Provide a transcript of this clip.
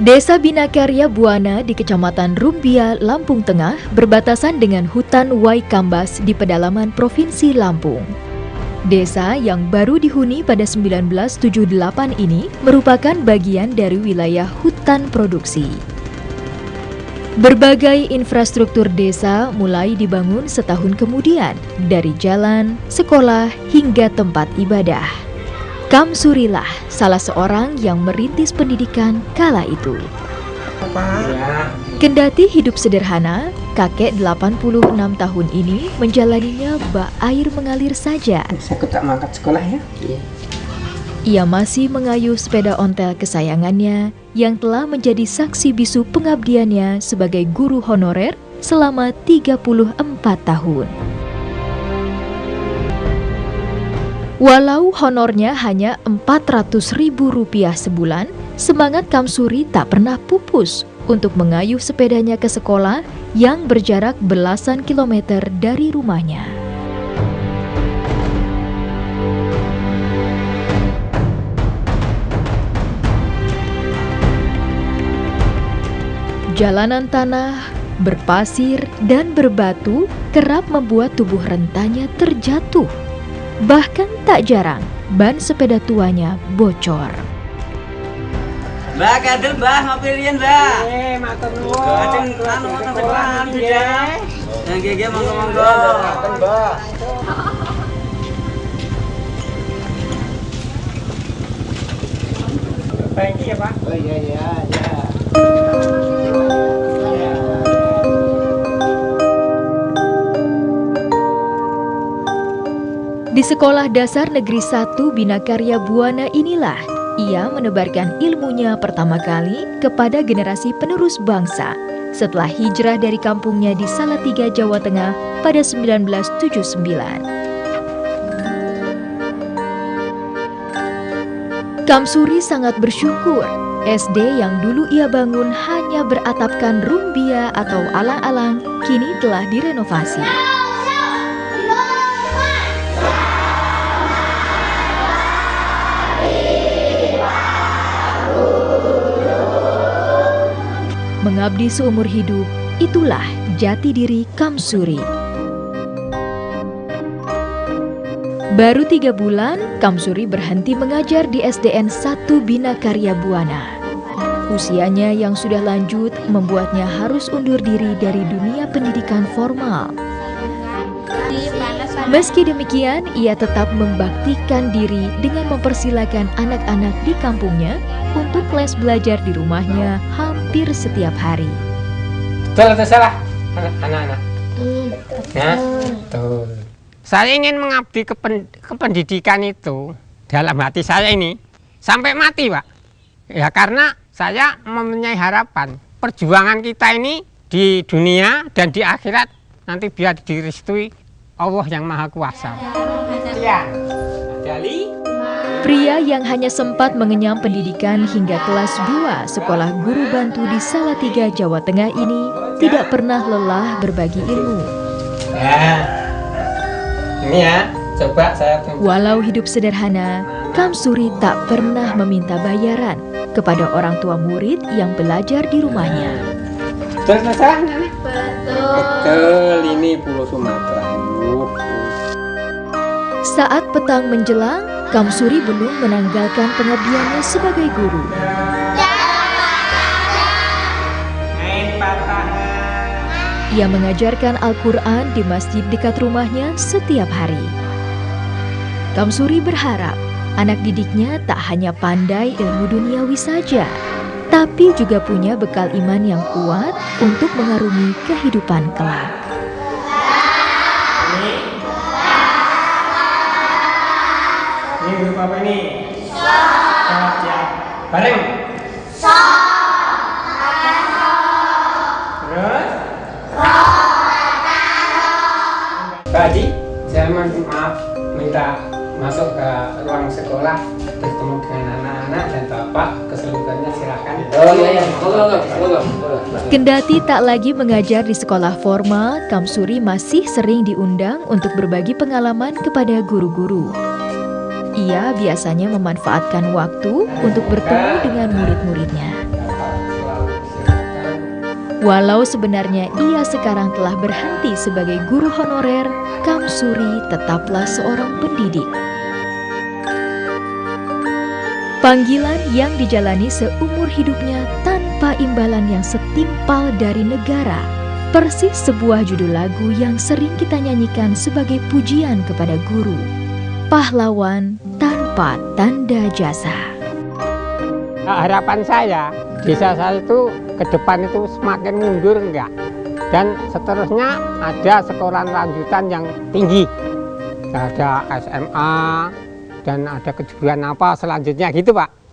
Desa Binakarya Buana di Kecamatan Rumbia, Lampung Tengah berbatasan dengan hutan Waikambas di pedalaman Provinsi Lampung. Desa yang baru dihuni pada 1978 ini merupakan bagian dari wilayah hutan produksi. Berbagai infrastruktur desa mulai dibangun setahun kemudian, dari jalan, sekolah, hingga tempat ibadah. Kamsurilah salah seorang yang merintis pendidikan kala itu. Kendati hidup sederhana, kakek 86 tahun ini menjalaninya bak air mengalir saja. Saya tak mangkat sekolah ya. Ia masih mengayuh sepeda ontel kesayangannya yang telah menjadi saksi bisu pengabdiannya sebagai guru honorer selama 34 tahun. Walau honornya hanya Rp400.000 sebulan, semangat Kamsuri tak pernah pupus untuk mengayuh sepedanya ke sekolah yang berjarak belasan kilometer dari rumahnya. Jalanan tanah, berpasir, dan berbatu kerap membuat tubuh rentanya terjatuh. Bahkan tak jarang, ban sepeda tuanya bocor. Mbak Kader, Mbak, ngapilin, Mbak. Matur nuwun. Ajeng anu sekolah ya. Yang gege monggo-monggo. Mbak. Baik ya, Pak. Oh iya. Di Sekolah Dasar Negeri 1 Binakarya Buana inilah ia menebarkan ilmunya pertama kali kepada generasi penerus bangsa setelah hijrah dari kampungnya di Salatiga, Jawa Tengah pada 1979. Kamsuri sangat bersyukur SD yang dulu ia bangun hanya beratapkan rumbia atau alang-alang kini telah direnovasi. Mengabdi seumur hidup, itulah jati diri Kamsuri. Baru 3 bulan, Kamsuri berhenti mengajar di SDN 1 Binakarya Buana. Usianya yang sudah lanjut membuatnya harus undur diri dari dunia pendidikan formal. Meski demikian, ia tetap membaktikan diri dengan mempersilakan anak-anak di kampungnya untuk les belajar di rumahnya hampir setiap hari. Betul atau salah, anak-anak? Ya, betul. Saya ingin mengabdi ke pendidikan itu dalam hati saya ini sampai mati, Pak. Ya karena saya mempunyai harapan perjuangan kita ini di dunia dan di akhirat nanti biar direstui Allah yang Maha Kuasa. Ya. Dali. Pria yang hanya sempat mengenyam pendidikan hingga kelas 2 sekolah guru bantu di Salatiga, Jawa Tengah ini tidak pernah lelah berbagi ilmu. Ya. Ini ya, coba saya tunjuk. Walau hidup sederhana, Kamsuri tak pernah meminta bayaran kepada orang tua murid yang belajar di rumahnya. Betul atau salah, Nenek? Betul, ini Pulau Sumatera. Saat petang menjelang, Kamsuri belum menanggalkan pengabdiannya sebagai guru. Ia mengajarkan Al-Quran di masjid dekat rumahnya setiap hari. Kamsuri berharap anak didiknya tak hanya pandai ilmu duniawi saja, tapi juga punya bekal iman yang kuat untuk mengarungi kehidupan kelak. Ini huruf apa ini? Shad. Ya. Bareng. Terus? Pak Haji, saya maaf minta masuk ke ruang sekolah bertemu dengan anak-anak dan Bapak, keseluruhannya silakan. Oh iya, monggo. Kendati tak lagi mengajar di sekolah formal, Kamsuri masih sering diundang untuk berbagi pengalaman kepada guru-guru. Ia biasanya memanfaatkan waktu untuk bertemu dengan murid-muridnya. Walau sebenarnya ia sekarang telah berhenti sebagai guru honorer, Kamsuri tetaplah seorang pendidik. Panggilan yang dijalani seumur hidupnya tanpa imbalan yang setimpal dari negara, persis sebuah judul lagu yang sering kita nyanyikan sebagai pujian kepada guru. Pahlawan tanpa tanda jasa. Harapan saya, desa saya itu ke depan itu semakin mundur enggak. Dan seterusnya ada sekolah lanjutan yang tinggi. Ada SMA dan ada kejuruan apa selanjutnya gitu Pak.